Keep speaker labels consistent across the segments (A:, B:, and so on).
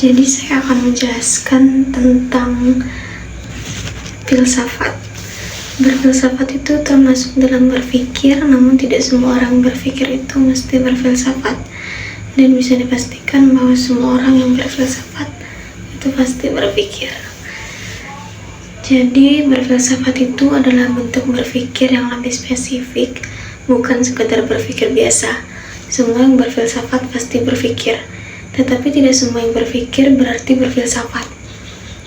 A: Jadi saya akan menjelaskan tentang filsafat. Berfilsafat itu termasuk dalam berpikir, namun tidak semua orang berpikir itu mesti berfilsafat. Dan bisa dipastikan bahwa semua orang yang berfilsafat itu pasti berpikir. Jadi berfilsafat itu adalah bentuk berpikir yang lebih spesifik, bukan sekedar berpikir biasa. Semua yang berfilsafat pasti berpikir, tetapi tidak semua yang berpikir berarti berfilsafat.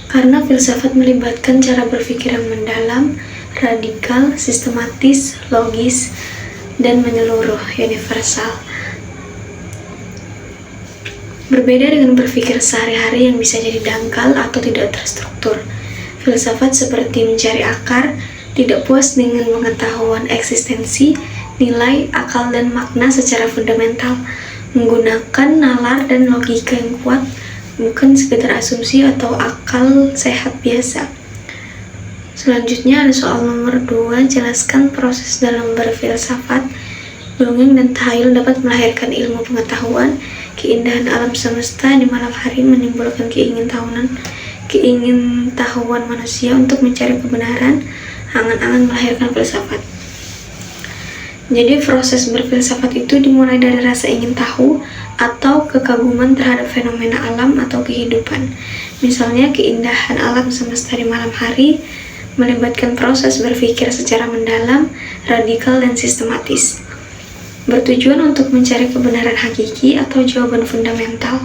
A: Karena filsafat melibatkan cara berpikir yang mendalam, radikal, sistematis, logis, dan menyeluruh, universal. Berbeda dengan berpikir sehari-hari yang bisa jadi dangkal atau tidak terstruktur. Filsafat seperti mencari akar, tidak puas dengan pengetahuan eksistensi, nilai, akal, dan makna secara fundamental, menggunakan nalar dan logika yang kuat, bukan sekedar asumsi atau akal sehat biasa. Selanjutnya ada soal nomor 2, jelaskan proses dalam berfilsafat. Dongeng dan tahayul dapat melahirkan ilmu pengetahuan. Keindahan alam semesta di malam hari menimbulkan keingintahuan manusia untuk mencari kebenaran. Angan-angan melahirkan filsafat. Jadi proses berfilsafat itu dimulai dari rasa ingin tahu atau kekaguman terhadap fenomena alam atau kehidupan. Misalnya keindahan alam semesta di malam hari melibatkan proses berpikir secara mendalam, radikal, dan sistematis. Bertujuan untuk mencari kebenaran hakiki atau jawaban fundamental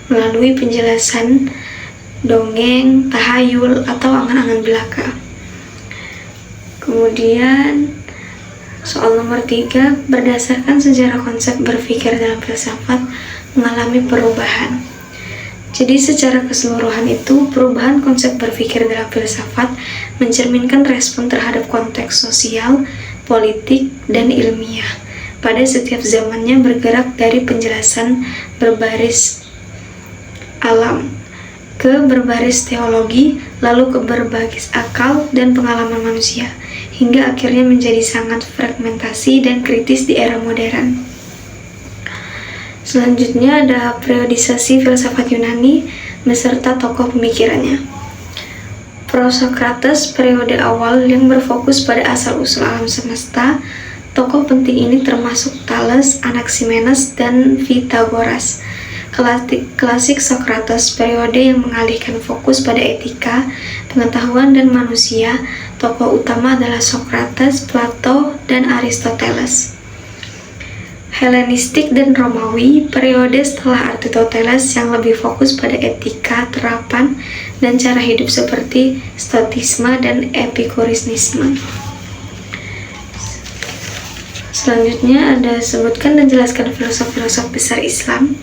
A: melalui penjelasan dongeng, tahayul, atau angan-angan belaka. Kemudian soal nomor 3, berdasarkan sejarah konsep berpikir dalam filsafat mengalami perubahan. Jadi secara keseluruhan itu, perubahan konsep berpikir dalam filsafat mencerminkan respon terhadap konteks sosial, politik, dan ilmiah. Pada setiap zamannya bergerak dari penjelasan berbaris alam ke berbaris teologi, lalu ke berbaris akal dan pengalaman manusia, hingga akhirnya menjadi sangat fragmentasi dan kritis di era modern. Selanjutnya ada periodisasi filsafat Yunani beserta tokoh pemikirannya. Prosokrates periode awal yang berfokus pada asal-usul alam semesta. Tokoh penting ini termasuk Thales, Anaximenes, dan Pythagoras. Klasik Socrates periode yang mengalihkan fokus pada etika, pengetahuan, dan manusia. Tokoh utama adalah Socrates, Plato, dan Aristoteles. Helenistik dan Romawi periode setelah Aristoteles yang lebih fokus pada etika, terapan, dan cara hidup seperti Stoicisme dan Epikurisme. Selanjutnya ada sebutkan dan jelaskan filosof-filosof besar Islam.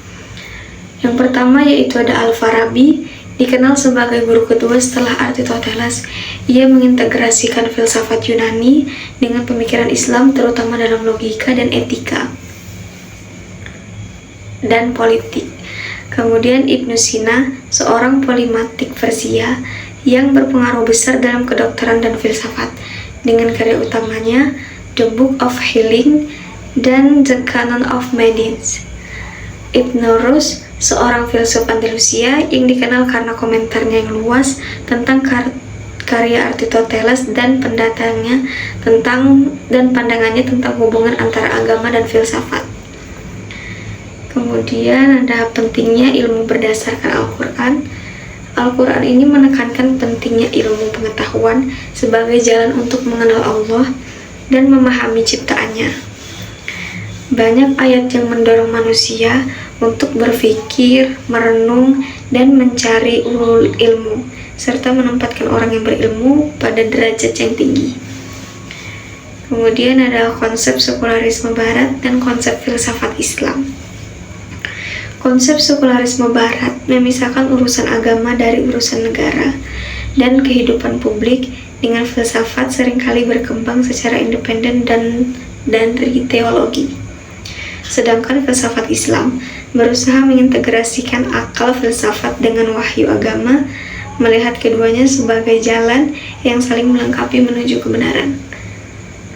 A: Yang pertama yaitu ada Al-Farabi, dikenal sebagai guru kedua setelah Aristoteles. Ia mengintegrasikan filsafat Yunani dengan pemikiran Islam terutama dalam logika dan etika dan politik. Kemudian Ibnu Sina, seorang polimatik Persia yang berpengaruh besar dalam kedokteran dan filsafat dengan karya utamanya The Book of Healing dan The Canon of Medicine. Ibn Rushd, seorang filsuf Andalusia yang dikenal karena komentarnya yang luas tentang karya Aristoteles dan pandangannya tentang hubungan antara agama dan filsafat. Kemudian ada pentingnya ilmu berdasarkan Al-Quran. Al-Quran ini menekankan pentingnya ilmu pengetahuan sebagai jalan untuk mengenal Allah dan memahami ciptaannya. Banyak ayat yang mendorong manusia untuk berpikir, merenung, dan mencari ulul ilmu, serta menempatkan orang yang berilmu pada derajat yang tinggi. Kemudian ada konsep sekularisme Barat dan konsep filsafat Islam. Konsep sekularisme Barat memisahkan urusan agama dari urusan negara dan kehidupan publik, dengan filsafat seringkali berkembang secara independen dan dari teologi. Sedangkan filsafat Islam berusaha mengintegrasikan akal filsafat dengan wahyu agama, melihat keduanya sebagai jalan yang saling melengkapi menuju kebenaran.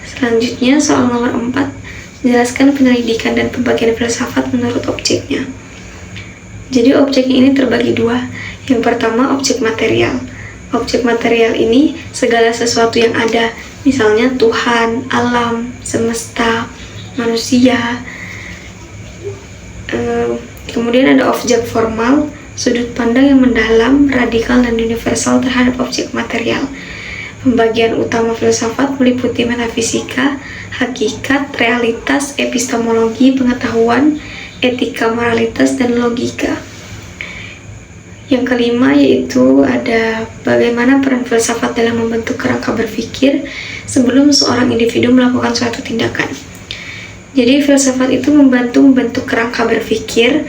A: Selanjutnya soal nomor 4, jelaskan penyelidikan dan pembagian filsafat menurut objeknya. Jadi objek ini terbagi dua. Yang pertama objek material. Objek material ini segala sesuatu yang ada, misalnya Tuhan, alam, semesta, manusia. Kemudian ada objek formal, sudut pandang yang mendalam, radikal, dan universal terhadap objek material. Pembagian utama filsafat meliputi metafisika, hakikat, realitas, epistemologi, pengetahuan, etika, moralitas, dan logika. Yang kelima yaitu ada bagaimana peran filsafat dalam membentuk kerangka berpikir sebelum seorang individu melakukan suatu tindakan. Jadi filsafat itu membantu membentuk kerangka berpikir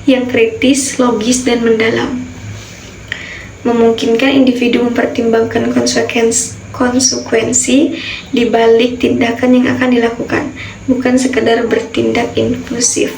A: yang kritis, logis, dan mendalam. Memungkinkan individu mempertimbangkan konsekuensi di balik tindakan yang akan dilakukan, bukan sekedar bertindak impulsif.